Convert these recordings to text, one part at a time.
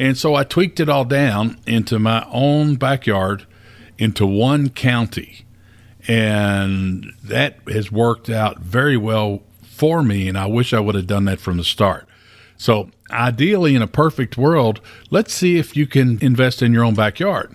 And so I tweaked it all down into my own backyard into one county. And that has worked out very well for me, and I wish I would have done that from the start. So ideally, in a perfect world, let's see if you can invest in your own backyard.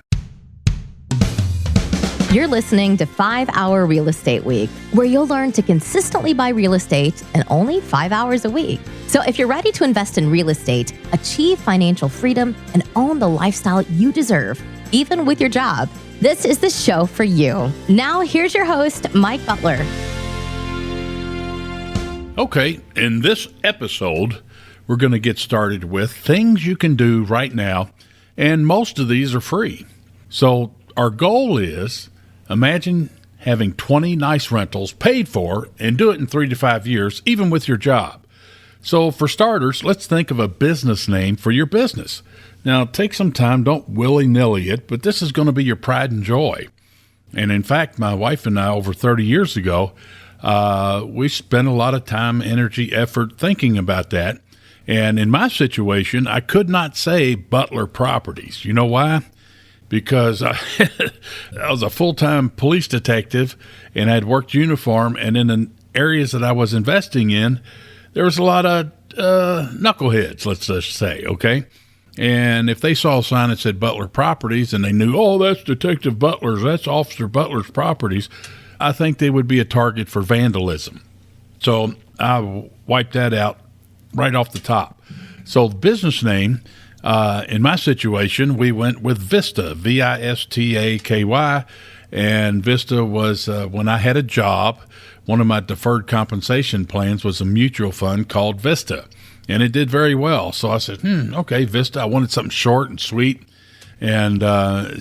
You're listening to 5 Hour Real Estate Week, where you'll learn to consistently buy real estate in only 5 hours a week. So if you're ready to invest in real estate, achieve financial freedom, and own the lifestyle you deserve, even with your job, this is the show for you. Now, here's your host, Mike Butler. Okay, in this episode, we're going to get started with things you can do right now, and most of these are free. So our goal is, imagine having 20 nice rentals paid for and do it in 3 to 5 years, even with your job. So for starters, let's think of a business name for your business. Now, take some time, don't willy-nilly it, but this is going to be your pride and joy. And in fact, my wife and I, over 30 years ago, we spent a lot of time, energy, effort thinking about that. And in my situation, I could not say Butler Properties. You know why? Because I was a full-time police detective and I'd worked uniform, and in the areas that I was investing in, there was a lot of knuckleheads, let's just say, okay? And if they saw a sign that said Butler Properties and they knew, oh, that's Detective Butler's, that's Officer Butler's Properties, I think they would be a target for vandalism. So I wiped that out right off the top. So the business name, in my situation, we went with Vista, Vistaky, and Vista was when I had a job. One of my deferred compensation plans was a mutual fund called Vista, and it did very well. So I said, okay, Vista. I wanted something short and sweet, and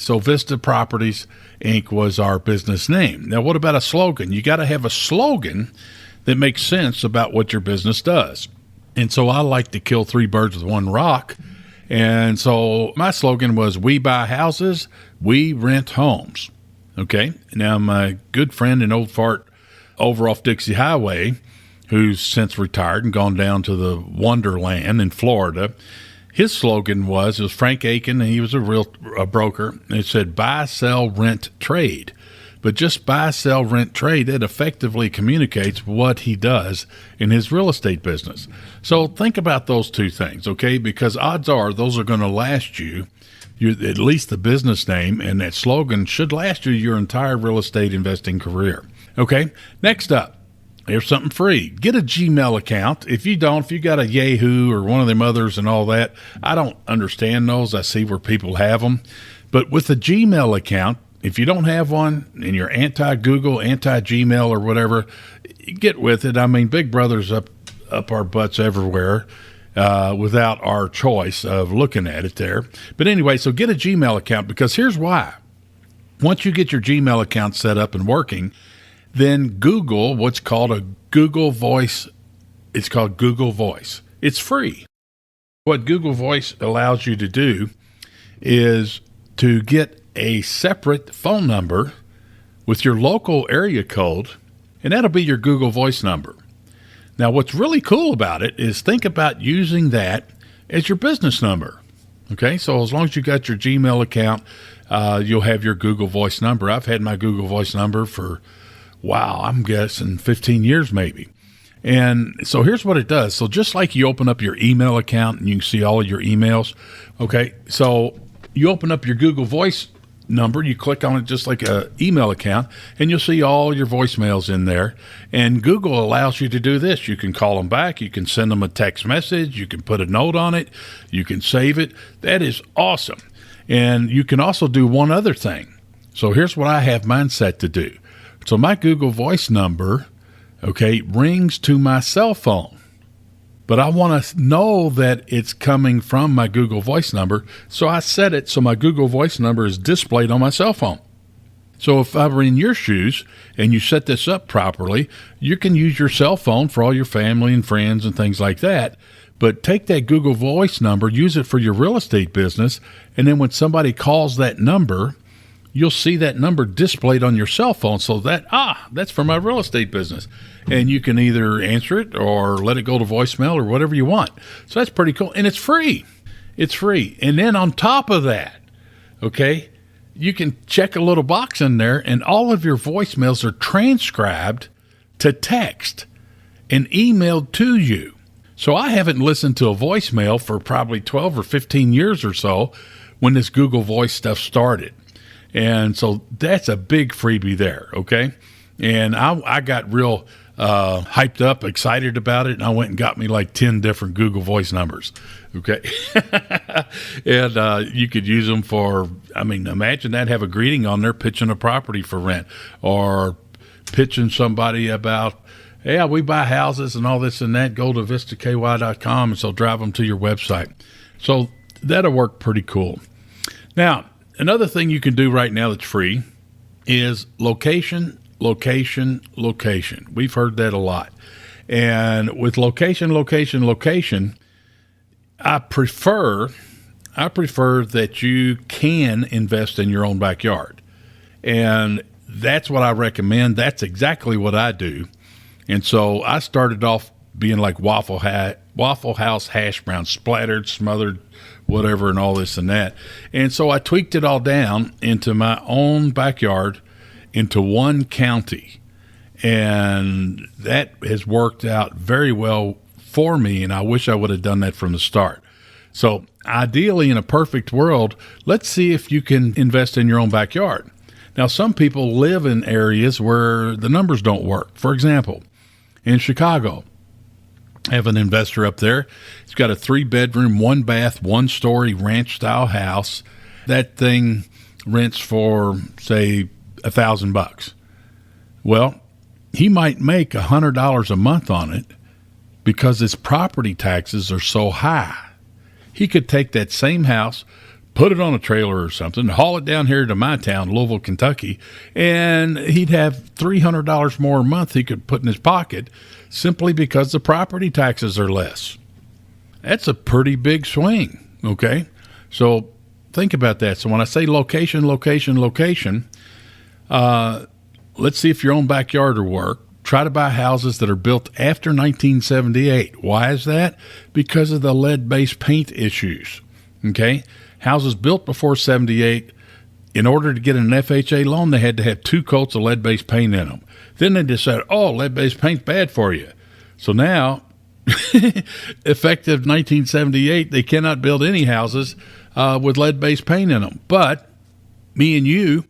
so Vista Properties, Inc. was our business name. Now, what about a slogan? You got to have a slogan that makes sense about what your business does. And so I like to kill 3 birds with one rock. And so my slogan was, we buy houses, we rent homes. Okay. Now, my good friend and old fart over off Dixie Highway, who's since retired and gone down to the Wonderland in Florida, his slogan was, it was Frank Aiken, and he was a broker. And it said, buy, sell, rent, trade. But just buy, sell, rent, trade, it effectively communicates what he does in his real estate business. So think about those two things, okay? Because odds are those are going to last you, at least the business name and that slogan should last you your entire real estate investing career. Okay, next up, here's something free. Get a Gmail account. If you got a Yahoo or one of them others and all that, I don't understand those. I see where people have them. But with a Gmail account, if you don't have one and you're anti-Google, anti-Gmail or whatever, get with it. I mean, Big Brother's up our butts everywhere without our choice of looking at it there. But anyway, so get a Gmail account, because here's why. Once you get your Gmail account set up and working, then Google what's called a Google Voice. It's called Google Voice. It's free. What Google Voice allows you to do is to get a separate phone number with your local area code, and that'll be your Google Voice number. Now, what's really cool about it is think about using that as your business number. Okay, so as long as you got your Gmail account, you'll have your Google Voice number. I've had my Google Voice number for, I'm guessing 15 years maybe. And so here's what it does. So just like you open up your email account and you can see all of your emails, okay, so you open up your Google Voice number, you click on it just like an email account, and you'll see all your voicemails in there. And Google allows you to do this. You can call them back. You can send them a text message. You can put a note on it. You can save it. That is awesome. And you can also do one other thing. So here's what I have mine set to do. So my Google Voice number, okay, rings to my cell phone. But I want to know that it's coming from my Google Voice number, so I set it so my Google Voice number is displayed on my cell phone. So if I were in your shoes and you set this up properly, you can use your cell phone for all your family and friends and things like that. But take that Google Voice number, use it for your real estate business, and then when somebody calls that number, you'll see that number displayed on your cell phone, so that, that's for my real estate business. And you can either answer it or let it go to voicemail or whatever you want. So that's pretty cool. And it's free. It's free. And then on top of that, okay, you can check a little box in there, and all of your voicemails are transcribed to text and emailed to you. So I haven't listened to a voicemail for probably 12 or 15 years or so when this Google Voice stuff started. And so that's a big freebie there, okay? And I got real hyped up, excited about it, and I went and got me like 10 different Google Voice numbers, okay? And you could use them for, imagine that, have a greeting on there pitching a property for rent, or pitching somebody about, yeah, we buy houses and all this and that. Go to vistaky.com and so drive them to your website. So that'll work pretty cool. Now, another thing you can do right now that's free is location. We've heard that a lot. And with location, I prefer that you can invest in your own backyard. And that's what I recommend. That's exactly what I do. And so I started off being like Waffle House hash browns, splattered, smothered, whatever, and all this and that. And so I tweaked it all down into my own backyard, into one county. And that has worked out very well for me, and I wish I would have done that from the start. So ideally, in a perfect world, let's see if you can invest in your own backyard. Now, some people live in areas where the numbers don't work. For example, in Chicago, I have an investor up there. He's got a 3-bedroom, 1-bath, 1-story ranch-style house. That thing rents for, say, $1,000. Well, he might make $100 a month on it because his property taxes are so high. He could take that same house, put it on a trailer or something, haul it down here to my town, Louisville, Kentucky, and he'd have $300 more a month he could put in his pocket simply because the property taxes are less. That's a pretty big swing, okay? So think about that. So when I say location, let's see if your own backyard will work. Try to buy houses that are built after 1978. Why is that? Because of the lead-based paint issues, okay? Houses built before 78, in order to get an FHA loan, they had to have 2 coats of lead-based paint in them. Then they decided, lead-based paint's bad for you. So now, effective 1978, they cannot build any houses with lead-based paint in them. But me and you,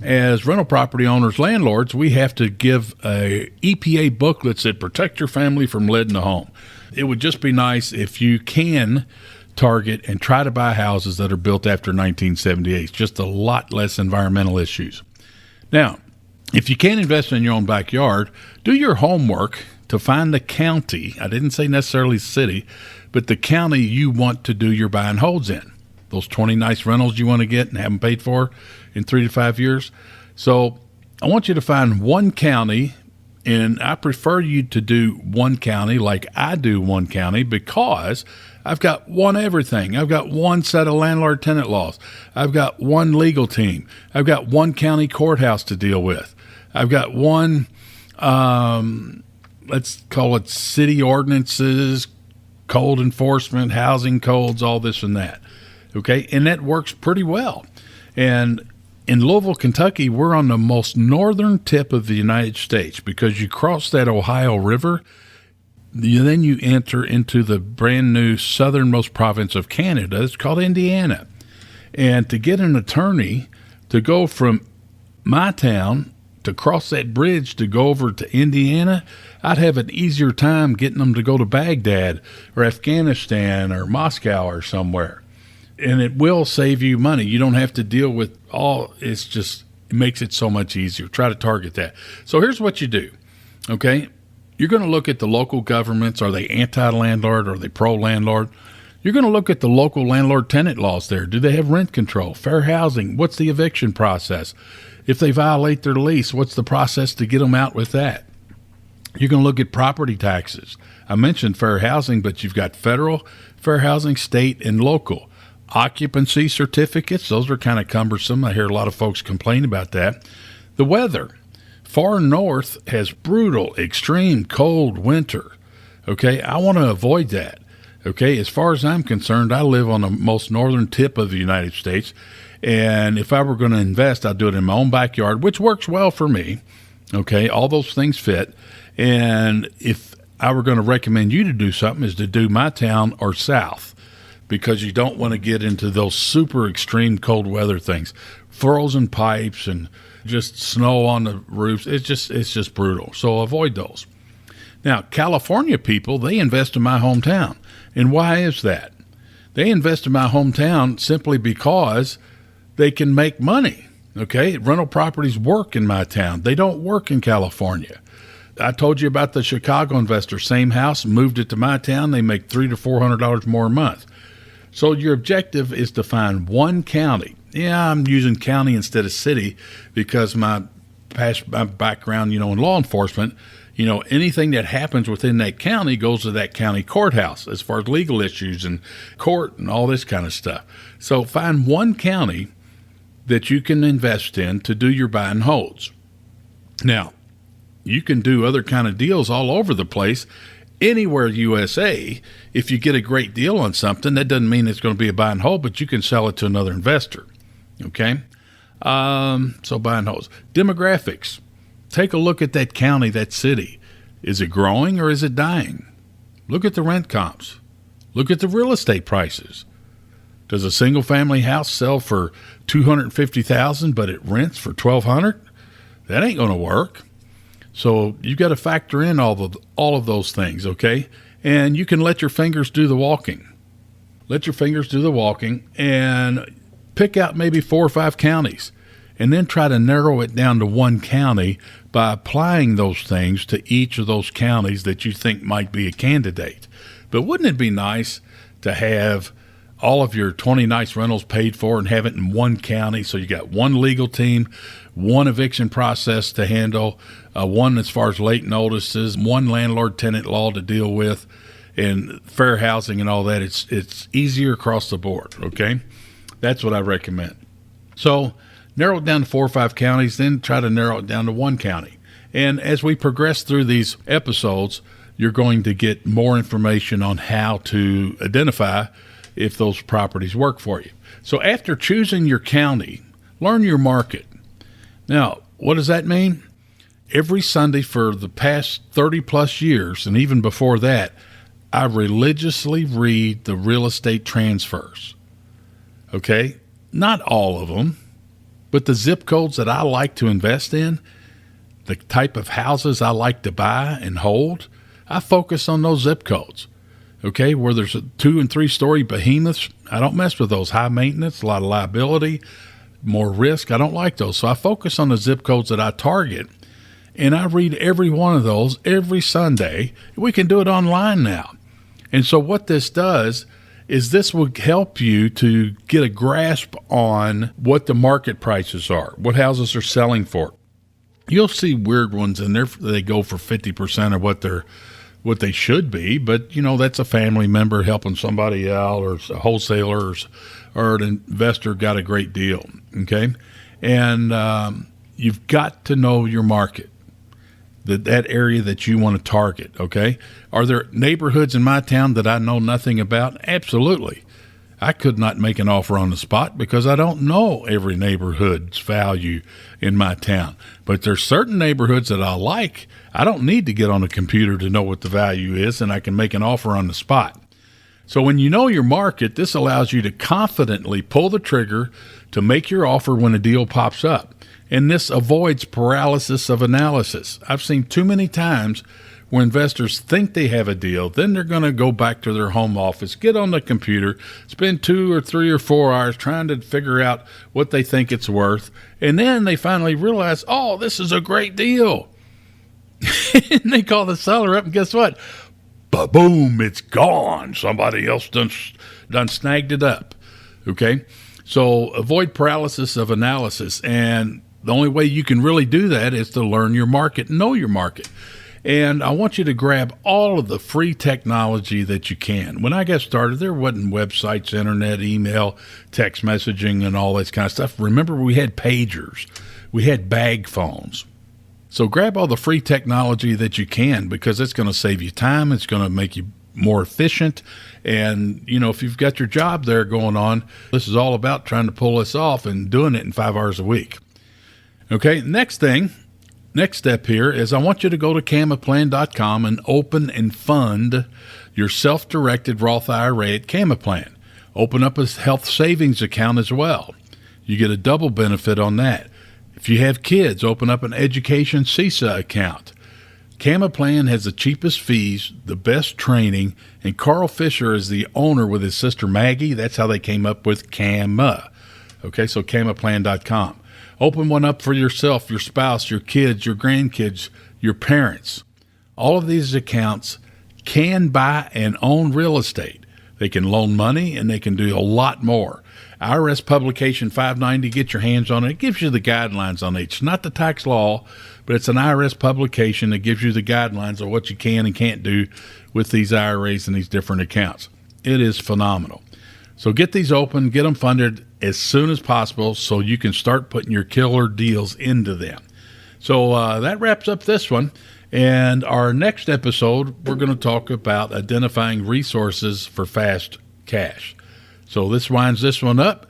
as rental property owners, landlords, we have to give EPA booklets that protect your family from lead in the home. It would just be nice if you can target and try to buy houses that are built after 1978. It's just a lot less environmental issues. Now, if you can't invest in your own backyard, do your homework to find the county. I didn't say necessarily city, but the county you want to do your buy and holds in. Those 20 nice rentals you want to get and have them paid for in 3 to 5 years. So I want you to find one county, and I prefer you to do one county like I do one county because I've got one everything. I've got one set of landlord-tenant laws. I've got one legal team. I've got one county courthouse to deal with. I've got one, let's call it city ordinances, code enforcement, housing codes, all this and that. Okay, and that works pretty well. And in Louisville, Kentucky, we're on the most northern tip of the United States because you cross that Ohio River, then you enter into the brand new southernmost province of Canada. It's called Indiana. And to get an attorney to go from my town to cross that bridge to go over to Indiana, I'd have an easier time getting them to go to Baghdad or Afghanistan or Moscow or somewhere. And it will save you money. You don't have to deal with it makes it so much easier. Try to target that. So here's what you do, okay? You're going to look at the local governments. Are they anti-landlord? Are they pro-landlord? You're going to look at the local landlord-tenant laws there. Do they have rent control, fair housing? What's the eviction process? If they violate their lease, what's the process to get them out with that? You're going to look at property taxes. I mentioned fair housing, but you've got federal fair housing, state, and local. Occupancy certificates, those are kind of cumbersome. I hear a lot of folks complain about that. The weather. Far north has brutal, extreme cold winter. Okay, I want to avoid that. Okay, as far as I'm concerned, I live on the most northern tip of the United States, and if I were going to invest, I'd do it in my own backyard, which works well for me. Okay, all those things fit. And if I were going to recommend you to do something, is to do my town or south, because you don't want to get into those super extreme cold weather things, frozen pipes and just snow on the roofs. It's just brutal. So avoid those. Now, California people, they invest in my hometown. And why is that? They invest in my hometown simply because they can make money. Okay, rental properties work in my town. They don't work in California. I told you about the Chicago investor, same house, moved it to my town. They make $300 to $400 more a month. So your objective is to find one county. Yeah, I'm using county instead of city because my background, in law enforcement, anything that happens within that county goes to that county courthouse as far as legal issues and court and all this kind of stuff. So find one county that you can invest in to do your buy and holds. Now, you can do other kind of deals all over the place, anywhere USA. If you get a great deal on something, that doesn't mean it's going to be a buy and hold, but you can sell it to another investor. Okay? So buy and holds. Demographics. Take a look at that county, that city. Is it growing or is it dying? Look at the rent comps. Look at the real estate prices. Does a single family house sell for $250,000 but it rents for $1,200? That ain't going to work. So you got to factor in all of those things, okay? And you can let your fingers do the walking. Let your fingers do the walking and pick out maybe 4 or 5 counties. And then try to narrow it down to one county by applying those things to each of those counties that you think might be a candidate. But wouldn't it be nice to have all of your 20 nice rentals paid for and have it in one county? So you got one legal team, one eviction process to handle, one as far as late notices, one landlord-tenant law to deal with, and fair housing and all that. It's easier across the board, okay? That's what I recommend. So narrow it down to 4 or 5 counties, then try to narrow it down to one county. And as we progress through these episodes, you're going to get more information on how to identify if those properties work for you. So after choosing your county, learn your market. Now, what does that mean? Every Sunday for the past 30 plus years, and even before that, I religiously read the real estate transfers. Okay? Not all of them. But the zip codes that I like to invest in, the type of houses I like to buy and hold, I focus on those zip codes. Okay, where there's 2 and 3 story behemoths, I don't mess with those. High maintenance, a lot of liability, more risk. I don't like those. So I focus on the zip codes that I target, and I read every one of those every Sunday. We can do it online now. And so what this does is this will help you to get a grasp on what the market prices are, what houses are selling for. You'll see weird ones in there. They go for 50% of what they should be, but that's a family member helping somebody out, or a wholesaler, or an investor got a great deal. Okay, and you've got to know your market. That area that you want to target, okay? Are there neighborhoods in my town that I know nothing about? Absolutely. I could not make an offer on the spot because I don't know every neighborhood's value in my town. But there's certain neighborhoods that I like. I don't need to get on a computer to know what the value is, and I can make an offer on the spot. So when you know your market, this allows you to confidently pull the trigger to make your offer when a deal pops up. And this avoids paralysis of analysis. I've seen too many times where investors think they have a deal, then they're going to go back to their home office, get on the computer, spend 2 or 3 or 4 hours trying to figure out what they think it's worth, and then they finally realize, oh, this is a great deal. And they call the seller up, and guess what? Ba-boom, it's gone. Somebody else done snagged it up. Okay? So avoid paralysis of analysis, and the only way you can really do that is to learn your market, know your market. And I want you to grab all of the free technology that you can. When I got started, there wasn't websites, internet, email, text messaging, and all this kind of stuff. Remember, we had pagers. We had bag phones. So grab all the free technology that you can, because it's going to save you time. It's going to make you more efficient. And, if you've got your job there going on, this is all about trying to pull this off and doing it in 5 hours a week. Okay, next step here is I want you to go to camaplan.com and open and fund your self-directed Roth IRA at Camaplan. Open up a health savings account as well. You get a double benefit on that. If you have kids, open up an education CISA account. Camaplan has the cheapest fees, the best training, and Carl Fisher is the owner with his sister Maggie. That's how they came up with CAMA. Okay, so camaplan.com. Open one up for yourself, your spouse, your kids, your grandkids, your parents. All of these accounts can buy and own real estate. They can loan money, and they can do a lot more. IRS Publication 590, get your hands on it. It gives you the guidelines on it. It's not the tax law, but it's an IRS publication that gives you the guidelines of what you can and can't do with these IRAs and these different accounts. It is phenomenal. So get these open, get them funded as soon as possible so you can start putting your killer deals into them. So that wraps up this one. And our next episode, we're going to talk about identifying resources for fast cash. So this winds this one up.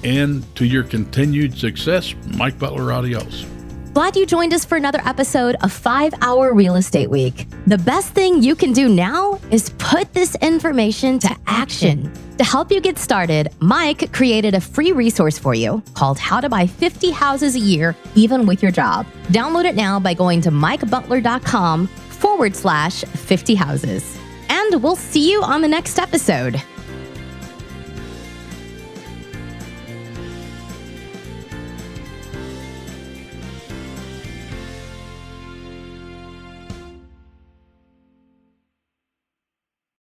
And to your continued success, Mike Butler, adios. Glad you joined us for another episode of 5 Hour Real Estate Week. The best thing you can do now is put this information to action. To help you get started, Mike created a free resource for you called How to Buy 50 Houses a Year, Even with Your Job. Download it now by going to mikebutler.com/50 houses. And we'll see you on the next episode.